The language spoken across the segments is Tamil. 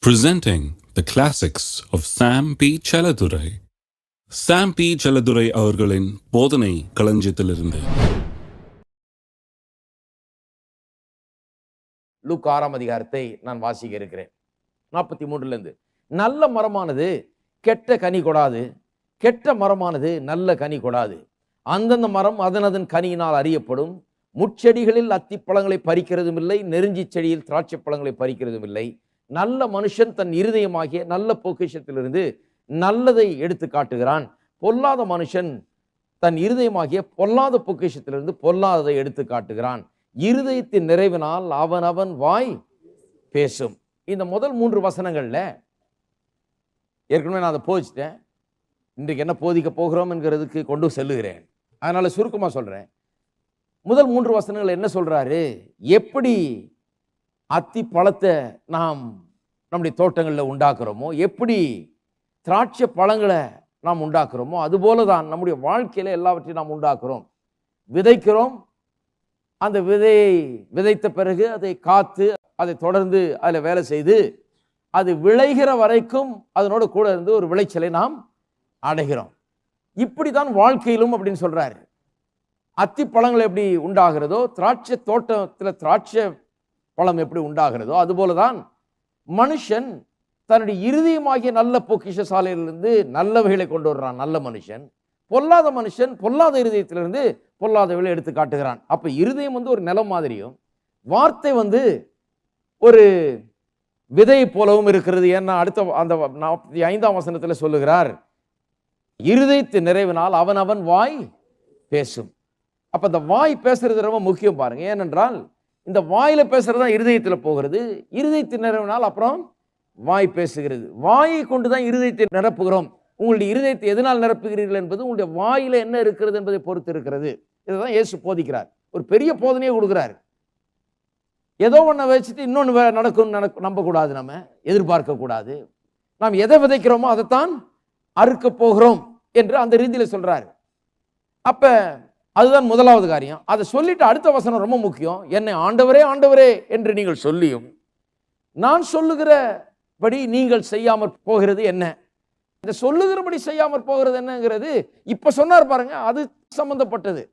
Presenting the classics of Sam P. Chaladurai. Sam P. Chaladurai அவர்களின் போதனை களஞ்சியத்திலிருந்து. லூக்கா 6ஆம் அதிகாரத்தை நான் வாசிக்க இருக்கிறேன். 43 நல்ல மரமானது கெட்ட கனி கொடாது, கெட்ட மரமானது நல்ல கனி கொடாது. அந்தந்த மரம் அதனதன் கனியினால் அறியப்படும். முட்செடிகளில் அத்திப்பழங்களை பறிக்கிறதும் இல்லை, நெருஞ்சி செடியில் திராட்சை பழங்களை பறிக்கிறதும் இல்லை. நல்ல மனுஷன் தன் இருதயமாகிய நல்ல பொக்கிஷத்திலிருந்து நல்லதை எடுத்து காட்டுகிறான். பொல்லாத மனுஷன் தன் இருதயமாகிய பொல்லாத பொக்கிஷத்திலிருந்து பொல்லாததை எடுத்து காட்டுகிறான். இருதயத்தின் நிறைவினால் அவனவன் வாய் பேசும். இந்த முதல் 3 வசனங்கள்ல ஏற்கனவே நான் அதை போதிச்சிட்டேன். இன்றைக்கு என்ன போதிக்க போகிறோம் என்கிறதுக்கு கொண்டு செல்லுகிறேன். அதனால சுருக்கமா சொல்றேன். முதல் 3 வசனங்கள் என்ன சொல்றாரு? எப்படி அத்தி பழத்தை நாம் நம்முடைய தோட்டங்களில் உண்டாக்குறோமோ, எப்படி திராட்சை பழங்களை நாம் உண்டாக்குறோமோ, அதுபோல தான் நம்முடைய வாழ்க்கையில எல்லாவற்றையும் நாம் உண்டாக்குறோம். விதைக்கிறோம், அந்த விதையை விதைத்த பிறகு அதை காத்து அதை தொடர்ந்து அதில் வேலை செய்து அது விளைகிற வரைக்கும் அதனோட கூட இருந்து ஒரு விளைச்சலை நாம் அடைகிறோம். இப்படிதான் வாழ்க்கையிலும் அப்படின்னு சொல்றாரு. அத்தி பழங்கள் எப்படி உண்டாகிறதோ, திராட்சை தோட்டத்தில் திராட்சை பழம் எப்படி உண்டாகிறதோ, அதுபோலதான் மனுஷன் தன்னுடைய இருதயமாகிய நல்ல பொக்கிஷ சாலையிலிருந்து நல்லவைகளை கொண்டு வர்றான் நல்ல மனுஷன். பொல்லாத மனுஷன் பொல்லாத இருதயத்திலிருந்து பொல்லாதவைகளை எடுத்து காட்டுகிறான். அப்ப இருதயம் ஒரு நிலம் மாதிரியும், வார்த்தை ஒரு விதை போலவும் இருக்கிறது. ஏன்னா அடுத்த அந்த 45ஆம் வசனத்துல சொல்லுகிறார், இருதயத்தின் நிறைவினால் அவனவன் வாய் பேசும். அப்ப இந்த வாய் பேசுறது ரொம்ப முக்கியம் பாருங்க. ஏனென்றால் இந்த வாயில பேசுறதுதான் இருதயத்துல போகிறது. இருதயத்தின் நிறைவினால் அப்புறம் வாய் பேசுகிறது. வாயை கொண்டுதான் இருதயத்தை நிரப்புகிறோம். உங்களுடைய இருதயத்தை எதனால் நிரப்புகிறீர்கள் என்பது உங்களுடைய வாயில என்ன இருக்கிறது என்பதை பொறுத்து இருக்கிறது. இதுதான் இயேசு போதிக்கிறார். ஒரு பெரிய போதனையை கொடுக்கிறார். ஏதோ ஒன்றை வச்சுட்டு இன்னொன்று நடக்கும் நம்பக்கூடாது, நம்ம எதிர்பார்க்க கூடாது. நாம் எதை விதைக்கிறோமோ அதைத்தான் அறுக்க போகிறோம் என்று அந்த ரீதியில சொல்றாரு. அப்ப அதுதான் முதலாவது காரியம். அதை சொல்லிட்டு அடுத்த வசனம் ரொம்ப முக்கியம். என்னை ஆண்டவரே ஆண்டவரே என்று நீங்கள் சொல்லியும் நான் சொல்லுகிறபடி நீங்கள் செய்யாமற் போகிறது என்ன? இந்த சொல்லுகிறபடி செய்யாமற் போகிறது என்னங்கிறது இப்ப சொன்னார் பாருங்க, அது சம்பந்தப்பட்டது.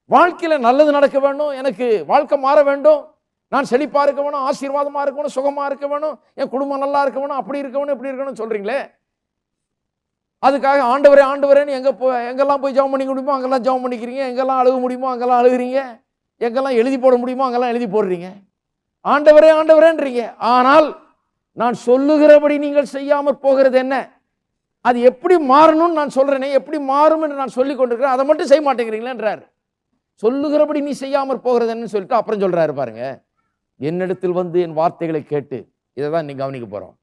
வாழ்க்கையில நல்லது நடக்க வேண்டும், எனக்கு வாழ்க்கை மாற வேண்டும், நான் செழிப்பா இருக்க வேணும், ஆசீர்வாதமா இருக்க வேணும், சுகமா இருக்க வேணும், என் குடும்பம் நல்லா இருக்க வேணும், அப்படி இருக்க வேணும், இப்படி இருக்கணும் சொல்றீங்களே. அதுக்காக ஆண்டவரே ஆண்டவரேன்னு எங்கெல்லாம் போய் ஜெபம் பண்ணிக்க முடியுமோ அங்கெல்லாம் ஜெபம் பண்ணிக்கிறீங்க, எங்கெல்லாம் அழுக முடியுமோ அங்கெல்லாம் அழுகிறீங்க, எங்கெல்லாம் எழுதி போட முடியுமோ அங்கெல்லாம் எழுதி போடுறீங்க. ஆண்டவரே ஆண்டவரேன்றீங்க. ஆனால் நான் சொல்லுகிறபடி நீங்கள் செய்யாமற் போகிறது என்ன? அது எப்படி மாறணும்னு நான் சொல்றேனே, எப்படி மாறும் என்று நான் சொல்லி கொண்டிருக்கிறேன், அதை மட்டும் செய்ய மாட்டேங்கிறீங்களேன்றார். சொல்லுகிறபடி நீ செய்யாமற் போகிறது என்னன்னு சொல்லிட்டு அப்புறம் சொல்றாரு பாருங்க, என்னிடத்தில் என் வார்த்தைகளை கேட்டு, இதை தான் நீ கவனிக்க போறோம்,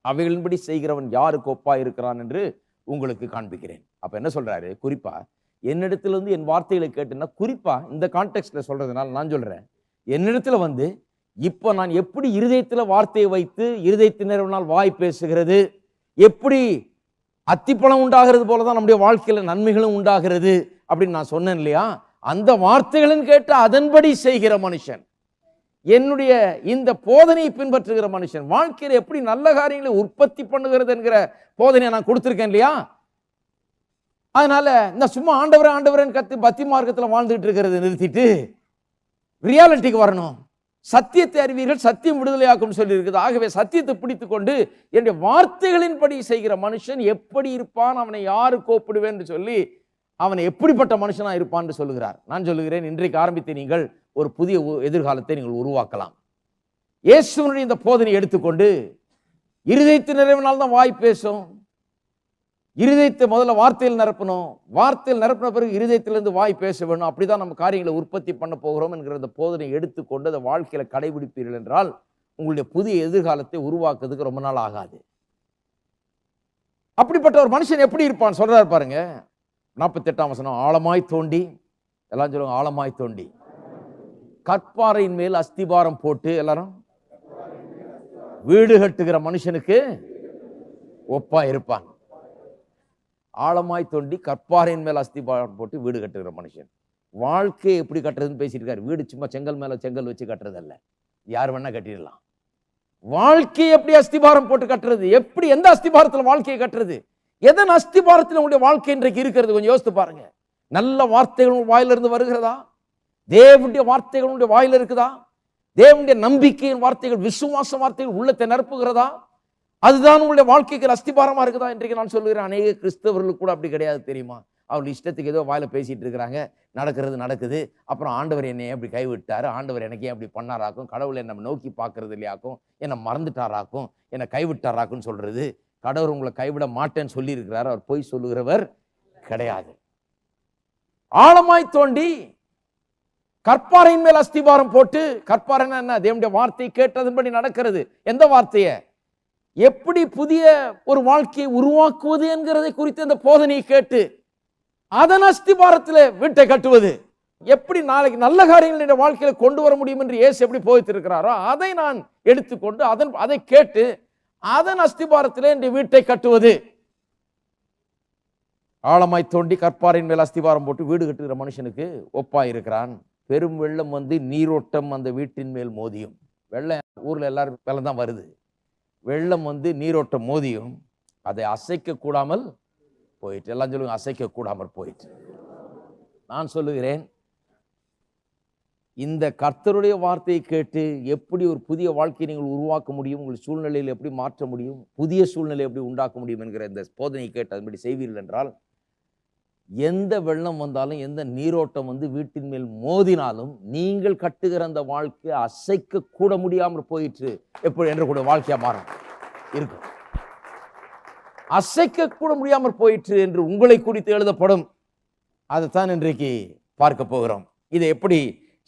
அவைகளின்படி செய்கிறவன் யாருக்கு ஒப்பா இருக்கிறான் என்று உங்களுக்கு காண்பிக்கிறேன். அப்ப என்ன சொல்றாரு? குறிப்பா என்னிடத்துல என் வார்த்தைகளை கேட்டுன்னா, குறிப்பா இந்த கான்டெக்ட்ல சொல்றதுனால நான் சொல்றேன், என்னிடத்துல இப்ப நான் எப்படி இருதயத்துல வார்த்தையை வைத்து இருதயத்தினரால் வாய் பேசுகிறது, எப்படி அத்திப்பழம் உண்டாகிறது போலதான் நம்முடைய வாழ்க்கையில நன்மைகளும் உண்டாகிறது அப்படின்னு நான் சொன்னேன் இல்லையா? அந்த வார்த்தைகளும் கேட்டு அதன்படி செய்கிற மனுஷன், என்னுடைய இந்த போதனையை பின்பற்றுகிற மனுஷன் வாழ்க்கையில் எப்படி நல்ல காரியங்களை உற்பத்தி பண்ணுகிறது என்கிற போதனையை நான் கொடுத்திருக்கேன் இல்லையா? அதனால இந்த சும்மா ஆண்டவரே ஆண்டவரேன்னு கத்து பக்தி மார்க்கத்தில் வாழ்ந்துட்டு இருக்கிறது நிறுத்திட்டு ரியாலிட்டிக்கு வரணும். சத்தியத்தை அறிவீர்கள், சத்தியம் விடுதலையாக்கும் சொல்லி இருக்குது. ஆகவே சத்தியத்தை பிடித்து கொண்டு என்னுடைய வார்த்தைகளின்படி செய்கிற மனுஷன் எப்படி இருப்பான், அவனை யாருக்கு ஒப்பிடுவேன் என்று சொல்லி அவனை எப்படிப்பட்ட மனுஷனா இருப்பான் சொல்லுகிறார். நான் சொல்லுகிறேன், இன்றைக்கு ஆரம்பித்து நீங்கள் ஒரு புதிய எதிர்காலத்தை நீங்கள் உருவாக்கலாம். இயேசுவினுடைய இந்த போதனை எடுத்துக்கொண்டு இருதயத்தின் நிறைவினால் தான் வாய் பேசும். இருதயத்தை முதல்ல வார்த்தையில் நிரப்பணும், வார்த்தையில் நிரப்பின பிறகு இருதயத்திலிருந்து வாய் பேச வேணும். அப்படிதான் நம்ம காரியங்களை உற்பத்தி பண்ண போகிறோம் என்கிற இந்த போதனை எடுத்துக்கொண்டு அதை வாழ்க்கையில கடைபிடிப்பீர்கள் என்றால் உங்களுடைய புதிய எதிர்காலத்தை உருவாக்குறதுக்கு ரொம்ப நாள் ஆகாது. அப்படிப்பட்ட ஒரு மனுஷன் எப்படி இருப்பான் சொல்றாரு பாருங்க, 48ஆம் வசனம். ஆழமாய் தோண்டி, எல்லாம் சொல்லுவாங்க ஆழமாய் தோண்டி, கற்பாறையின் மேல் அஸ்திபாரம் போட்டு, எல்லாரும் வீடு கட்டுகிற மனுஷனுக்கு ஒப்பா இருப்பான். ஆழமாய் தோண்டி கற்பாறையின் மேல் அஸ்திபாரம் போட்டு வீடு கட்டுகிற மனுஷன் வாழ்க்கை எப்படி கட்டுறதுன்னு பேசிட்டு இருக்காரு. வீடு சும்மா செங்கல் மேல செங்கல் வச்சு கட்டுறது அல்ல, யார் வேணா கட்டிடலாம். வாழ்க்கையை எப்படி அஸ்திபாரம் போட்டு கட்டுறது? எப்படி எந்த அஸ்திபாரத்தில் வாழ்க்கையை கட்டுறது? எதன் அஸ்திபாரத்தில் உங்களுடைய வாழ்க்கை இன்றைக்கு இருக்கிறது? கொஞ்சம் யோசித்து பாருங்க. நல்ல வார்த்தைகள் வாயிலிருந்து வருகிறதா? தேவனுடைய வார்த்தைகள் உங்களுடைய வாயில இருக்குதா? தேவனுடைய நம்பிக்கையின் வார்த்தைகள், விசுவாச வார்த்தைகள் உள்ளத்தை நிரப்புகிறதா? அதுதான் உங்களுடைய வாழ்க்கைக்கு அஸ்திபாரமா இருக்குதா? இன்றைக்கு நான் சொல்லுகிறேன், அநேக கிறிஸ்தவர்களுக்கு கூட அப்படி கிடையாது தெரியுமா? அவங்க இஷ்டத்துக்கு ஏதோ வாயில பேசிட்டு இருக்கிறாங்க, நடக்கிறது நடக்குது. அப்புறம் ஆண்டவர் என்னை அப்படி கைவிட்டாரு, ஆண்டவர் எனக்கு ஏன் அப்படி பண்ணாராக்கும், கடவுளை நம்ம நோக்கி பார்க்கறது இல்லையாக்கும், என்னை மறந்துட்டாராக்கும், என்னை கைவிட்டாராக்குன்னு சொல்றது. கடவுள் உங்களை கைவிட மாட்டேன்னு சொல்லி இருக்கிறார். அவர் பொய் சொல்லுகிறவர் கிடையாது. ஆழமாய் தோண்டி கற்பாறையின் மேல் அஸ்திபாரம் போட்டு, கற்பாறைன்னா என்ன? தேவனுடைய வார்த்தையை கேட்டதன்படி நடக்கிறது. எந்த வார்த்தையை? எப்படி புதிய ஒரு வாழ்க்கையை உருவாக்குவது என்கிறதை குறித்து அந்த போதனையை கேட்டு அதன் அஸ்திபாரத்தில் வீட்டை கட்டுவது. எப்படி நாளைக்கு நல்ல காரியங்கள் வாழ்க்கையில கொண்டு வர முடியும் என்று இயேசு எப்படி போதித்திருக்கிறாரோ அதை நான் எடுத்துக்கொண்டு அதை கேட்டு அதன் அஸ்திபாரத்திலே இந்த வீட்டை கட்டுவது. ஆழமாய் தோண்டி கற்பாரின் மேல் அஸ்திபாரம் போட்டு வீடு கட்டுகிற மனுஷனுக்கு ஒப்பாயிருக்கிறான். பெரும் வெள்ளம் வந்து நீரோட்டம் அந்த வீட்டின் மேல் மோதியும். வெள்ளம் ஊர்ல எல்லாரும் வெள்ளம் தான் வருது. வெள்ளம் வந்து நீரோட்டம் மோதியும் அதை அசைக்க கூடாமல் போயிட்டு. எல்லாம் சொல்லுங்க, அசைக்க கூடாமல் போயிட்டு. நான் சொல்லுகிறேன், இந்த கர்த்தருடைய வார்த்தையை கேட்டு எப்படி ஒரு புதிய வாழ்க்கையை நீங்கள் உருவாக்க முடியும், உங்கள் சூழ்நிலையில் எப்படி மாற்ற முடியும், புதிய சூழ்நிலை எப்படி உண்டாக்க முடியும் என்கிற இந்த போதனையை கேட்டு அதன்படி செய்வீர்கள் என்றால், எந்த வெள்ளம் வந்தாலும், எந்த நீரோட்டம் வந்து வீட்டின் மேல் மோதினாலும், நீங்கள் கட்டுகிற அந்த வாழ்க்கை அசைக்க கூட முடியாமல் போயிற்று எப்படி என்று கூட வாழ்க்கையா மாறும் இருக்கும். அசைக்க கூட முடியாமல் போயிற்று என்று உங்களை குறித்து எழுதப்படும். அதைத்தான் இன்றைக்கு பார்க்க போகிறோம். இதை எப்படி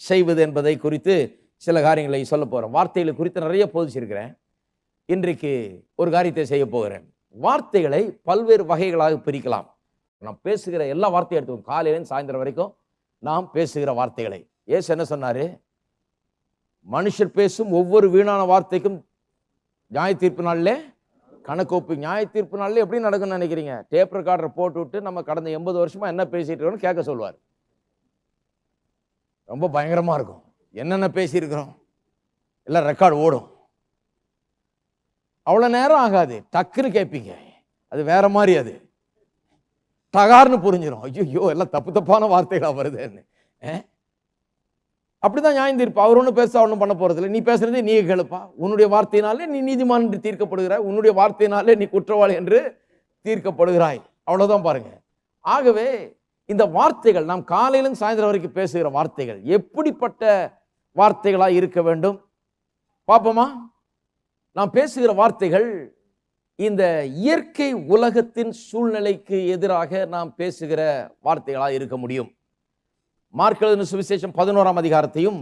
செய்வது என்பதை குறித்து சில காரியங்களை சொல்ல போகிறோம். வார்த்தைகளை குறித்து நிறைய போதிச்சிருக்கிறேன். இன்றைக்கு ஒரு காரியத்தை செய்ய போகிறேன். வார்த்தைகளை பல்வேறு வகைகளாக பிரிக்கலாம். நாம் பேசுகிற எல்லா வார்த்தையும் எடுத்துக்கோம். காலையிலேருந்து சாயந்தரம் வரைக்கும் நாம் பேசுகிற வார்த்தைகளை. இயேசு என்ன சொன்னாரு? மனுஷர் பேசும் ஒவ்வொரு வீணான வார்த்தைக்கும் நியாய தீர்ப்பு நாளிலே கணக்கோப்பு. நியாய தீர்ப்பு நாளில் எப்படி நடக்கும்னு நினைக்கிறீங்க? டேப் ரெக்கார்டரை போட்டு விட்டு நம்ம கடந்த 80 வருஷமா என்ன பேசிட்டு இருக்கோம்னு கேட்க சொல்லுவார். ரொம்ப பயங்கரமா இருக்கும். என்னென்ன பேசியிருக்கிறோம் எல்லாம் ரெக்கார்டு ஓடும். அவ்வளோ நேரம் ஆகாது, டக்குன்னு கேட்பீங்க. அது வேற மாதிரி, அது டகார்னு புரிஞ்சிடும். ஐயோ எல்லாம் தப்பு தப்பான வார்த்தைகளா வருதுன்னு. அப்படிதான் நியாயம் தீர்ப்பு. அவர் ஒன்றும் பேச ஒன்றும் பண்ண போறதில்லை. நீ பேசுறதே நீ கேளுப்பா. உன்னுடைய வார்த்தையினாலே நீ நீதிமான் என்று தீர்க்கப்படுகிறாய், உன்னுடைய வார்த்தையினாலே நீ குற்றவாளி என்று தீர்க்கப்படுகிறாய். அவ்வளவுதான் பாருங்க. ஆகவே இந்த வார்த்தைகள், நாம் காலையிலும் சாயந்தரம் வரைக்கும் பேசுகிற வார்த்தைகள் எப்படிப்பட்ட வார்த்தைகளாக இருக்க வேண்டும் பார்ப்போமா? நாம் பேசுகிற வார்த்தைகள் இந்த இயற்கை உலகத்தின் சூழ்நிலைக்கு எதிராக நாம் பேசுகிற வார்த்தைகளாக இருக்க முடியும். மார்க் எழுதின சுவிசேஷம் 11ஆம் அதிகாரத்தையும்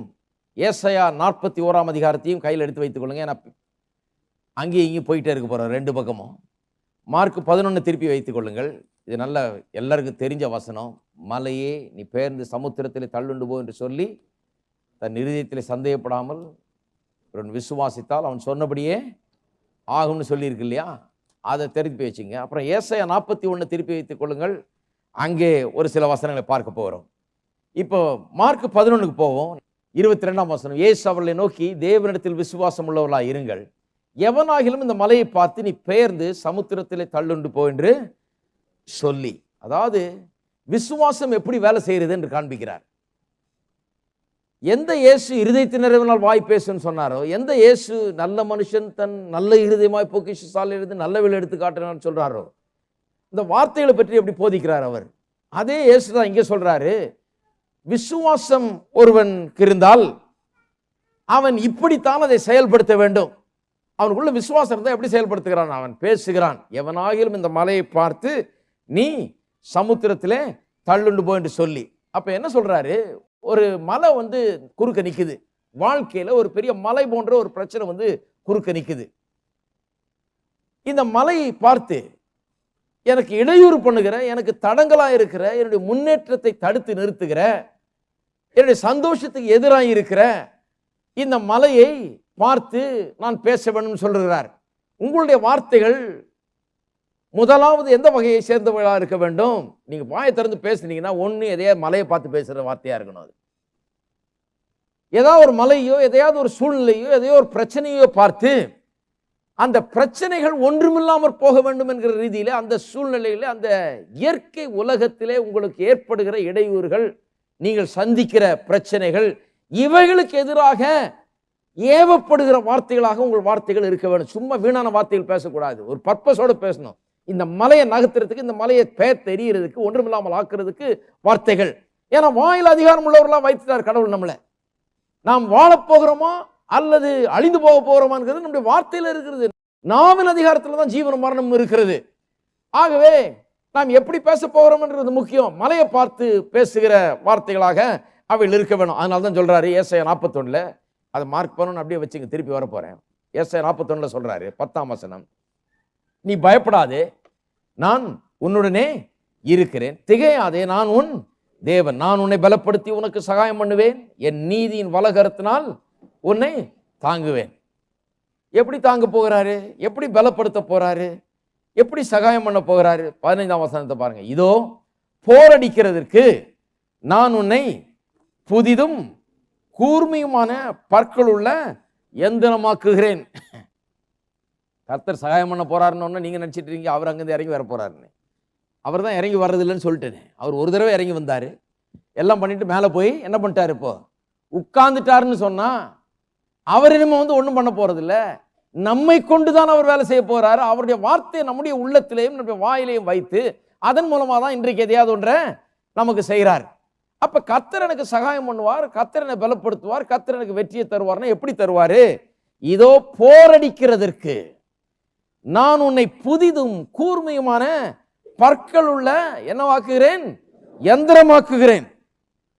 ஏசாயா 41ஆம் அதிகாரத்தையும் கையில் எடுத்து வைத்துக் கொள்ளுங்க. ஏன்னா அங்கேயும் இங்கேயும் போயிட்டே இருக்க போகிறோம் ரெண்டு பக்கமும். மார்க் 11 திருப்பி வைத்துக் கொள்ளுங்கள். இது நல்ல எல்லாருக்கும் தெரிஞ்ச வசனம். மலையே நீ பெயர்ந்து சமுத்திரத்தில் தள்ளுண்டு போ என்று சொல்லி தன் இருதயத்தில் சந்தேகப்படாமல் ஒருவன் விசுவாசித்தால் அவன் சொன்னபடியே ஆகும்னு சொல்லியிருக்கு இல்லையா? அதை திருப்பி வச்சுங்க. அப்புறம் ஏசாயா 41 திருப்பி வைத்துக் கொள்ளுங்கள். அங்கே ஒரு சில வசனங்களை பார்க்க போகிறோம். இப்போ மார்க் 11க்கு போவோம். 22ஆம் வசனம். இயேசு அவர்களை நோக்கி, தேவனிடத்தில் விசுவாசம் உள்ளவர்களாக இருங்கள், எவனாகிலும் இந்த மலையை பார்த்து நீ பெயர்ந்து சமுத்திரத்திலே தள்ளுண்டு போ என்று சொல்லி. அதாவது விசுவாசம் எப்படி வேலை செய்கிறது என்று காண்பிக்கிறார். எந்த இயேசு இருதயத்தின் நிறைவினால் வாய் பேசுன்னு சொன்னாரோ, எந்த இயேசு நல்ல மனுஷன் தன் நல்ல இருதயமாய் பொக்கிஷசாலையில் இருந்து நல்லவில் எடுத்து காட்டுறான்னு சொல்றாரோ, இந்த வார்த்தைகளை பற்றி எப்படி போதிக்கிறார் அவர். அதே இயேசு தான் இங்கே சொல்றாரு, விசுவாசம் ஒருவனுக்கு இருந்தால் அவன் இப்படித்தான் அதை செயல்படுத்த வேண்டும். அவனுக்குள்ள விசுவாசம் இருந்தால் எப்படி செயல்படுத்துகிறான்? அவன் பேசுகிறான், எவனாகிலும் இந்த மலையை பார்த்து நீ சமுத்திரத்திலே தள்ளுண்டு போ என்று சொல்லி. அப்ப என்ன சொல்றாரு? ஒரு மலை வந்து குறுக்க நிக்குது. வாழ்க்கையில ஒரு பெரிய மலை போன்ற ஒரு பிரச்சனை வந்து குறுக்க நிக்குது. இந்த மலையை பார்த்து எனக்கு இடையூறு பண்ணுகிற, எனக்கு தடங்களா இருக்கிற, என்னுடைய முன்னேற்றத்தை தடுத்து நிறுத்துகிற, என்னுடைய சந்தோஷத்துக்கு எதிராக இருக்கிற இந்த மலையை பார்த்து நான் பேச வேண்டும் சொல்லுகிறார். உங்களுடைய வார்த்தைகள் முதலாவது எந்த வகையை சேர்ந்தவர்களாக இருக்க வேண்டும்? நீங்க வாயை திறந்து பேசுனீங்கன்னா ஒண்ணு எதையாவது மலையை பார்த்து பேசுற வார்த்தையா இருக்கணும். அது ஏதாவது ஒரு மலையோ, எதையாவது ஒரு சூழ்நிலையோ, எதையோ ஒரு பிரச்சனையோ பார்த்து அந்த பிரச்சனைகள் ஒன்றுமில்லாமற் போக வேண்டும் என்கிற ரீதியிலே, அந்த சூழ்நிலையிலே, அந்த இயற்கை உலகத்திலே உங்களுக்கு ஏற்படுகிற இடையூறுகள், நீங்கள் சந்திக்கிற பிரச்சனைகள், இவைகளுக்கு எதிராக ஏவப்படுகிற வார்த்தைகளாக உங்கள் வார்த்தைகள் இருக்க வேண்டும். சும்மா வீணான வார்த்தைகள் பேசக்கூடாது, ஒரு பர்பஸோடு பேசணும். இந்த மலையை நகர்த்துறதுக்கு, இந்த மலையை தெரியறதுக்கு, ஒன்றுமில்லாமல் ஆக்குறதுக்கு வார்த்தைகள். ஏன்னா வாயில் அதிகாரம் உள்ளவர்களாம் வைத்துட்டார் கடவுள் நம்மளை. நாம் வாழப்போகிறோமா அல்லது அழிந்து போக போகிறோமாங்கிறது நம்முடைய வார்த்தையில் இருக்கிறது. நாவின் அதிகாரத்தில் தான் ஜீவன மரணம் இருக்கிறது. ஆகவே நாம் எப்படி பேச போகிறோம்ன்றது முக்கியம். மலையை பார்த்து பேசுகிற வார்த்தைகளாக அவைகள் இருக்க வேணும். அதனால தான் சொல்றாரு ஏசாயா 41, அதை மார்க் பண்ணணும், அப்படியே வச்சுங்க, திருப்பி வர போறேன். ஏசாயா 41 சொல்றாரு 10ஆம் வசனம், நீ பயப்படாதே, நான் உன்னுடனே இருக்கிறேன், திகையாதே, நான் உன் தேவன், நான் உன்னை பலப்படுத்தி உனக்கு சகாயம் பண்ணுவேன், என் நீதியின் வலகரத்தினால் உன்னை தாங்குவேன். எப்படி தாங்க போகிறாரு? எப்படி பலப்படுத்த போறாரு? எப்படி சகாயம் பண்ண போகிறாரு? 15ஆம் வசனத்தை பாருங்க. இதோ போரடிக்கிறதற்கு நான் உன்னை புதிதும் கூர்மையுமான பற்கள் உள்ள எந்திரமாக்குகிறேன். கர்த்தர் சகாயம் பண்ண போறாருன்னு நீங்க நினைச்சிட்டு இருக்கீங்க அவர் அங்கிருந்து இறங்கி வர போறாருன்னு. அவர் தான் இறங்கி வர்றதில்லைன்னு சொல்லிட்டேன். அவர் ஒரு தடவை இறங்கி வந்தாரு, எல்லாம் பண்ணிட்டு மேலே போய் என்ன பண்ணிட்டாரு, இப்போ உட்கார்ந்துட்டாருன்னு சொன்னா அவர் இனிமே ஒன்றும் பண்ண போறது இல்லை. நம்மை கொண்டுதான் அவர் வேலை செய்ய போறாரு. அவருடைய வார்த்தையை நம்முடைய உள்ளத்திலேயும் நம்முடைய வாயிலையும் வைத்து அதன் மூலமாக தான் இன்றைக்கு எதையாவது ஒன்றை நமக்கு செய்கிறார். அப்ப கர்த்தர் எனக்கு சகாயம் பண்ணுவார், கர்த்தர் என்னை பலப்படுத்துவார், கர்த்தர் எனக்கு வெற்றியை தருவார்னா எப்படி தருவாரு? இதோ போரடிக்கிறதற்கு நான் உன்னை புதிதும் கூர்மையுமான பற்கள் உள்ள என்னவாக்குகிறேன், எந்திரமாக்குகிறேன்.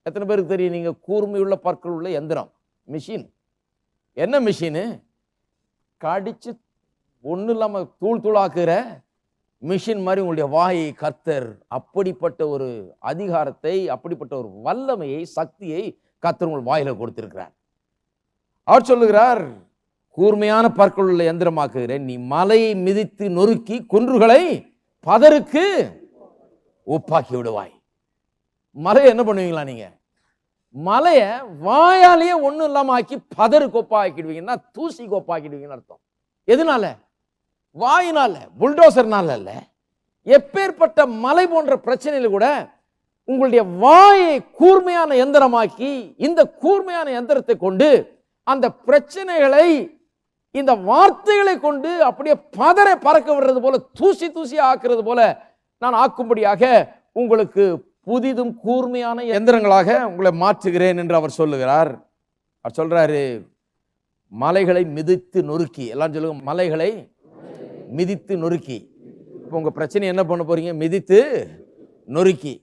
எத்தனை பேருக்கு தெரியும் நீங்க கூர்மையுள்ள பற்கள் உள்ள எந்திரம்? மிஷின். என்ன மிஷினு? கடிச்சு ஒன்றும் இல்லாமல் தூள் தூளாக்குற மிஷின் மாதிரி உங்களுடைய வாயை கர்த்தர் அப்படிப்பட்ட ஒரு அதிகாரத்தை, அப்படிப்பட்ட ஒரு வல்லமையை, சக்தியை கர்த்தர் உங்கள் வாயில கொடுத்திருக்கிறார். அவர் சொல்லுகிறார், கூர்மையான பற்கள் உள்ள எந்திரமாக்குகிறேன், நீ மலையை மிதித்து நொறுக்கி குன்றுகளை பதருக்கு ஒப்பாக்கி விடுவாய். மலையை என்ன பண்ணுவீங்களா நீங்க? மலைய வாயாலேயே ஒண்ணும் இல்லாம ஆக்கி பதறு கோப்பாக்கிடுவீங்கன்னா, தூசி கோப்பாக்கிடுவீங்கன்னு அர்த்தம். எதனால? வாயினால, புல்டோசர்னால அல்ல. எப்பேற்பட்ட மலை போன்ற பிரச்சனையில கூட உங்களுடைய வாயை கூர்மையான எந்திரமாக்கி, இந்த கூர்மையான எந்திரத்தை கொண்டு அந்த பிரச்சனைகளை இந்த வார்த்தைகளை கொண்டு அப்படியே பதரை பறக்க விடுறது போல, தூசி தூசி ஆக்குறது போல நான் ஆக்கும்படியாக உங்களுக்கு புதிதும் கூர்மையான எந்திரங்களாக உங்களை மாற்றுகிறேன் என்று அவர் சொல்லுகிறார். அவர் சொல்றாரு, மலைகளை மிதித்து நொறுக்கி. எல்லாம் சொல்லுங்க, மலைகளை மிதித்து நொறுக்கி. இப்போ உங்க பிரச்சனை என்ன பண்ண போறீங்க? மிதித்து நொறுக்கி.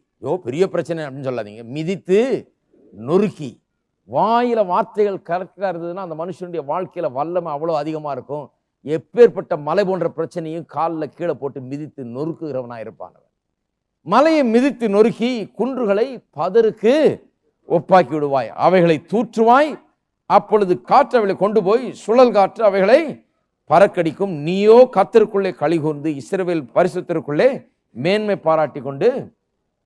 பெரிய பிரச்சனை அப்படின்னு சொல்லாதீங்க, மிதித்து நொறுக்கி. வாயில வார்த்தைகள் கரெக்டா இருந்ததுன்னா அந்த மனுஷனுடைய வாழ்க்கையில வல்லமை அவ்வளவு அதிகமா இருக்கும். எப்பேற்பட்ட மலை போன்ற பிரச்சனையும் காலில் கீழே போட்டு மிதித்து நொறுக்குகிறவனா இருப்பான். மலையை மிதித்து நொறுக்கி குன்றுகளை பதருக்கு ஒப்பாக்கி விடுவாய், அவைகளை தூற்றுவாய், அப்பொழுது காற்று அவைகளை கொண்டு போய் சுழல் காற்று அவைகளை பறக்கடிக்கும். நீயோ கர்த்தருக்குள்ளே களிகூர்ந்து இஸ்ரவேல் பரிசுத்தருக்குள்ளே மேன்மை பாராட்டி கொண்டு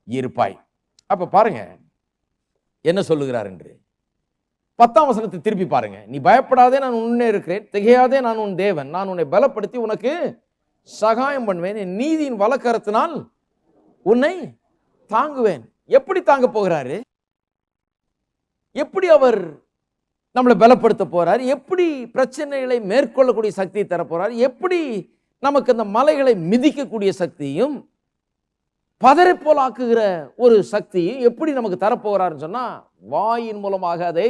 இருப்பாய். அப்ப பாருங்க என்ன சொல்லுகிறார் என்று. 10ஆம் வசனத்தை திருப்பி பாருங்க. நீ பயப்படாதே, நான் உன்னே இருக்கிறேன், திகையாதே, நான் உன் தேவன், நான் உன்னை பலப்படுத்தி உனக்கு சகாயம் பண்ணுவேன், என் நீதியின் வலக்கரத்தினால் உன்னை தாங்குவேன். எப்படி தாங்க போகிறாரு? எப்படி அவர் நம்மளை பலப்படுத்த போறார்? எப்படி பிரச்சனைகளை மேற்கொள்ளக்கூடிய சக்தியை தர போறார்? எப்படி நமக்கு அந்த மலைகளை மிதிக்கக்கூடிய சக்தியும் பதரை போல் ஆக்குகிற ஒரு சக்தியும் எப்படி நமக்கு தரப்போகிறார்னு சொன்னா, வாயின் மூலமாக அதை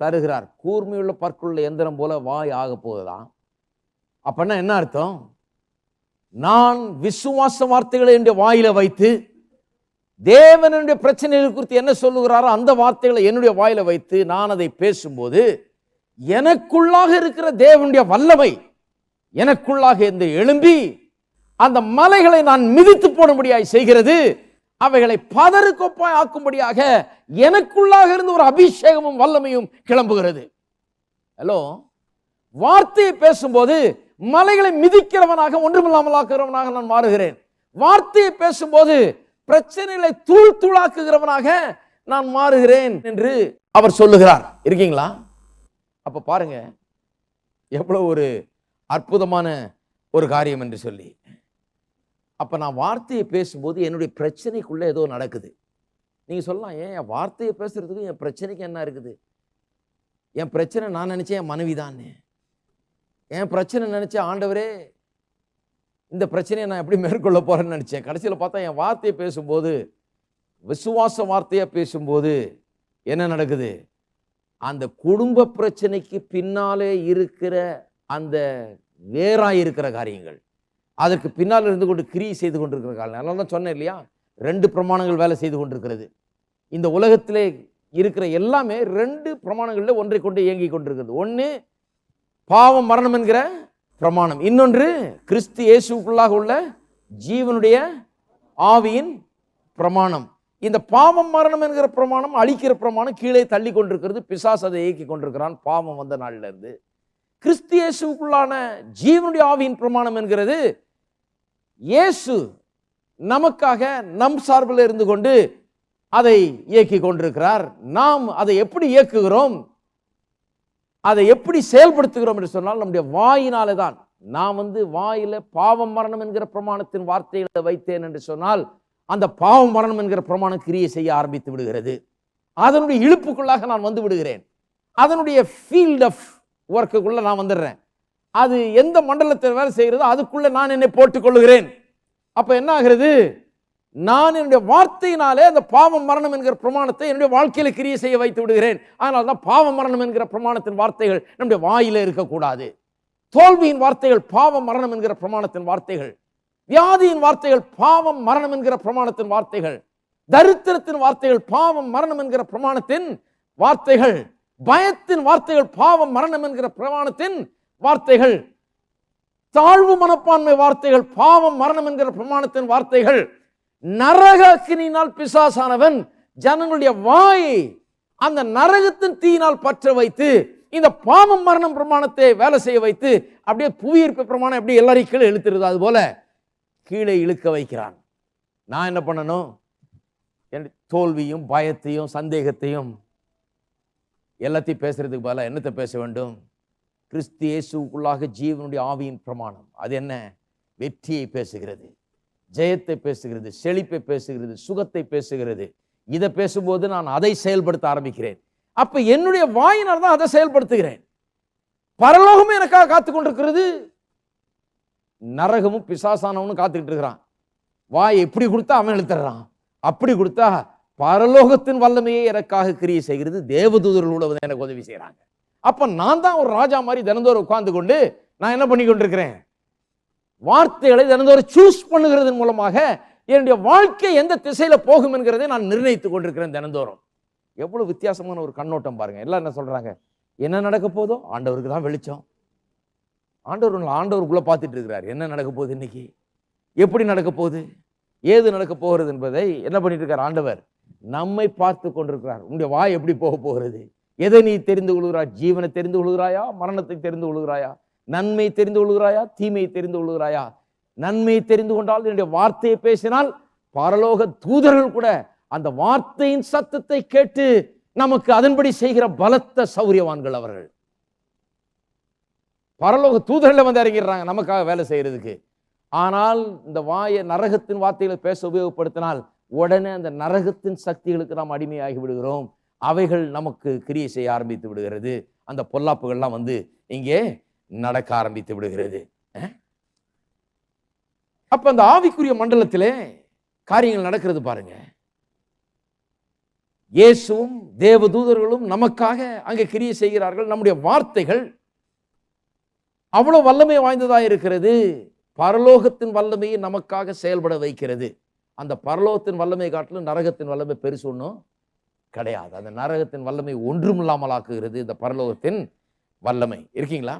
தருகிறார். கூர்மையுள்ள பற்களுள்ள எந்திரம் போல வாய் ஆக போகுதான். அப்படின்னா என்ன அர்த்தம்? நான் விசுவாச வார்த்தைகளை என்னுடைய வாயில வைத்து தேவனுடைய பிரச்சனைகள் குறித்து என்ன சொல்லுகிறாரோ அந்த வார்த்தைகளை என்னுடைய வாயில வைத்து நான் அதை பேசும்போது எனக்குள்ளாக இருக்கிற தேவனுடைய வல்லமை எனக்குள்ளாக இந்த எழும்பி அந்த மலைகளை நான் மிதித்து போடும்படியாய் செய்கிறது. அவைகளை பதறுக்கொப்பாய் ஆக்கும்படியாக எனக்குள்ளாக இருந்து ஒரு அபிஷேகமும் வல்லமையும் கிளம்புகிறது. ஹலோ, வார்த்தையை பேசும்போது மலைகளை மிதிக்கிறவனாக, ஒன்றுமில்லாமல் ஆக்குகிறவனாக நான் மாறுகிறேன். வார்த்தையை பேசும்போது பிரச்சனைகளை தூள் தூளாக்குகிறவனாக நான் மாறுகிறேன் என்று அவர் சொல்லுகிறார். இருக்கீங்களா? அப்ப பாருங்க எவ்வளவு ஒரு அற்புதமான ஒரு காரியம் என்று சொல்லி. அப்ப நான் வார்த்தையை பேசும்போது என்னுடைய பிரச்சனைக்குள்ள ஏதோ நடக்குது. நீங்க சொல்லலாம், ஏன் என் வார்த்தையை பேசுறதுக்கு என் பிரச்சனைக்கு என்ன இருக்குது? என் பிரச்சனை நான் நினைச்சேன் என் மனைவி தான். என் பிரச்சனை நினைச்சேன் ஆண்டவரே இந்த பிரச்சனையை நான் எப்படி மேற்கொள்ள போறேன்னு நினைச்சேன். கடைசியில் பார்த்தா என் வார்த்தையை பேசும்போது, விசுவாச வார்த்தையா பேசும்போது என்ன நடக்குது? அந்த குடும்ப பிரச்சனைக்கு பின்னாலே இருக்கிற அந்த வேறாய் இருக்கிற காரியங்கள், அதற்கு பின்னால் இருந்து கொண்டு கிரியை செய்து கொண்டிருக்கிற காலம். அதனால தான் சொன்னேன் இல்லையா, 2 பிரமாணங்கள் வேலை செய்து கொண்டிருக்கிறது. இந்த உலகத்திலே இருக்கிற எல்லாமே 2 பிரமாணங்களில் ஒன்றை கொண்டு இயங்கி கொண்டிருக்கிறது. ஒன்று பாவம் மரணம் என்கிற பிரமாணம், இன்னொன்று கிறிஸ்து இயேசுக்குள்ளாக உள்ள ஜீவனுடைய ஆவியின் பிரமாணம். இந்த பாவம் மரணம் என்கிற பிரமாணம் அழிக்கிற பிரமாணம் கீழே தள்ளி கொண்டிருக்கிறது. பிசாசு அதை இயக்கி கொண்டிருக்கிறான் பாவம் வந்த நாள்ல இருந்து. கிறிஸ்து இயேசுக்குள்ளான ஜீவனுடைய ஆவியின் பிரமாணம் என்கிறது இயேசு நமக்காக நம் சார்பில் இருந்து கொண்டு அதை இயக்கி கொண்டிருக்கிறார். நாம் அதை எப்படி இயக்குகிறோம், அதை எப்படி செயல்படுத்துகிறோம் என்று சொன்னால் நம்முடைய வாயினாலே தான். நான் வாயில பாவம் மரணம் என்கிற பிரமாணத்தின் வார்த்தைகளை வைத்தேன் என்று சொன்னால் அந்த பாவம் மரணம் என்கிற பிரமாணம் கிரியை செய்ய ஆரம்பித்து விடுகிறது. அதனுடைய இழுப்புக்குள்ளாக நான் வந்து விடுகிறேன். அதனுடைய ஃபீல்ட் ஆஃப் ஒர்க்குள்ள நான் வந்துடுறேன். அது எந்த மண்டலத்தில் வேலை செய்கிறதோ அதுக்குள்ள நான் என்னை போட்டுக் கொள்ளுகிறேன். அப்ப என்ன ஆகிறது? நான் என்னுடைய வார்த்தையினாலே அந்த பாவம் மரணம் என்கிற பிரமாணத்தை என்னுடைய வாழ்க்கையில கிரியை செய்ய வைத்து விடுகிறேன். அதனால தான் பாவம் மரணம் என்கிற பிரமாணத்தின் வார்த்தைகள் நம்முடைய வாயில இருக்கக்கூடாது. தோல்வியின் வார்த்தைகள் பாவம் மரணம் என்கிற பிரமாணத்தின் வார்த்தைகள், வியாதியின் வார்த்தைகள் பாவம் மரணம் என்கிற பிரமாணத்தின் வார்த்தைகள், தரித்திரத்தின் வார்த்தைகள் பாவம் மரணம் என்கிற பிரமாணத்தின் வார்த்தைகள், பயத்தின் வார்த்தைகள் பாவம் மரணம் என்கிற பிரமாணத்தின் வார்த்தைகள், தாழ்வு மனப்பான்மை வார்த்தைகள் பாவம் மரணம் என்கிற பிரமாணத்தின் வார்த்தைகள். நரக அக்கினியினால் பிசாசானவன் ஜனங்களுடைய வாயை அந்த நரகத்தின் தீயினால் பற்ற வைத்து இந்த பாவம் மரணம் பிரமாணத்தை வேலை செய்ய வைத்து அப்படியே புவியீர்ப்பு பிரமாணம் எப்படி எல்லாரையும் கீழே இழுத்துருது, அது போல கீழே இழுக்க வைக்கிறான். நான் என்ன பண்ணணும்? என் தோல்வியும் பயத்தையும் சந்தேகத்தையும் எல்லாத்தையும் பேசுறதுக்கு பதிலாக என்னத்தை பேச வேண்டும்? கிறிஸ்து இயேசுக்குள்ளாக ஜீவனுடைய ஆவியின் பிரமாணம். அது என்ன? வெற்றியை பேசுகிறது, ஜெயத்தை பேசுகிறது, செழிப்பை பேசுகிறது, சுகத்தை பேசுகிறது. இதை பேசும்போது நான் அதை செயல்படுத்த ஆரம்பிக்கிறேன். அப்ப என்னுடைய வாயினால் தான் அதை செயல்படுத்துகிறேன். பரலோகமும் எனக்காக காத்து கொண்டிருக்கிறது, நரகமும் பிசாசானவனும் காத்துக்கிட்டு இருக்கிறான். வாய் எப்படி கொடுத்தா அவன் எழுத்துறான், அப்படி கொடுத்தா பரலோகத்தின் வல்லமையே எனக்காக கிரியை செய்கிறது. தேவதூதர்களோட எனக்கு உதவி செய்யறாங்க. அப்ப நான் தான் ஒரு ராஜா மாதிரி தினந்தோறும் உட்கார்ந்து கொண்டு நான் என்ன பண்ணி கொண்டிருக்கிறேன்? வார்த்தைகளை தினந்தோறும் சூஸ் பண்ணுகிறதன் மூலமாக என்னுடைய வாழ்க்கை எந்த திசையில போகும் என்கிறதை நான் நிர்ணயித்துக் கொண்டிருக்கிறேன் தினந்தோறும். எவ்வளவு வித்தியாசமான ஒரு கண்ணோட்டம் பாருங்க. எல்லாம் என்ன சொல்றாங்க? என்ன நடக்க போதோ ஆண்டவருக்கு தான் வெளிச்சம். ஆண்டவருக்குள்ள பார்த்துட்டு இருக்கிறார். என்ன நடக்க போகுது, இன்னைக்கு எப்படி நடக்க போகுது, ஏது நடக்க போகிறது என்பதை என்ன பண்ணிட்டு இருக்கார் ஆண்டவர்? நம்மை பார்த்து கொண்டிருக்கிறார். உன்னுடைய வாய் எப்படி போக போகிறது? எதை நீ தெரிந்து கொள்கிறாய்? ஜீவனை தெரிந்து கொள்கிறாயா, மரணத்தை தெரிந்து கொள்கிறாயா, நன்மை தெரிந்து கொள்கிறாயா, தீமையை தெரிந்து கொள்கிறாயா? நன்மையை தெரிந்து கொண்டால் என்னுடைய வார்த்தையை பேசினால் பரலோக தூதர்கள் கூட அந்த வார்த்தையின் சத்தத்தை கேட்டு நமக்கு அதன்படி செய்கிற பலத்த சௌரியவான்கள் அவர்கள். பரலோக தூதர்கள் இறங்கிடுறாங்க நமக்காக வேலை செய்யறதுக்கு. ஆனால் இந்த வாயை நரகத்தின் வார்த்தைகளை பேச உபயோகப்படுத்தினால் உடனே அந்த நரகத்தின் சக்திகளுக்கு நாம் அடிமையாகி விடுகிறோம். அவைகள் நமக்கு கிரியை செய்ய ஆரம்பித்து விடுகிறது. அந்த பொல்லாப்புகள்லாம் இங்கே நடக்க ஆரம்பித்து விடுகிறது. அப்ப அந்த ஆவிக்குரிய மண்டலத்திலே காரியங்கள் நடக்கிறது பாருங்க. இயேசுவும் தேவதூதர்களும் நமக்காக அங்கே கிரியை செய்கிறார்கள். நம்முடைய வார்த்தைகள் அவ்வளவு வல்லமை வாய்ந்ததாக இருக்கிறது. பரலோகத்தின் வல்லமையை நமக்காக செயல்பட வைக்கிறது. அந்த பரலோகத்தின் வல்லமை காட்டிலும் நரகத்தின் வல்லமை பெருசு ஒன்றும் கிடையாது. அந்த நரகத்தின் வல்லமை ஒன்றும் இல்லாமல் ஆக்குகிறது இந்த பரலோகத்தின் வல்லமை. இருக்கீங்களா?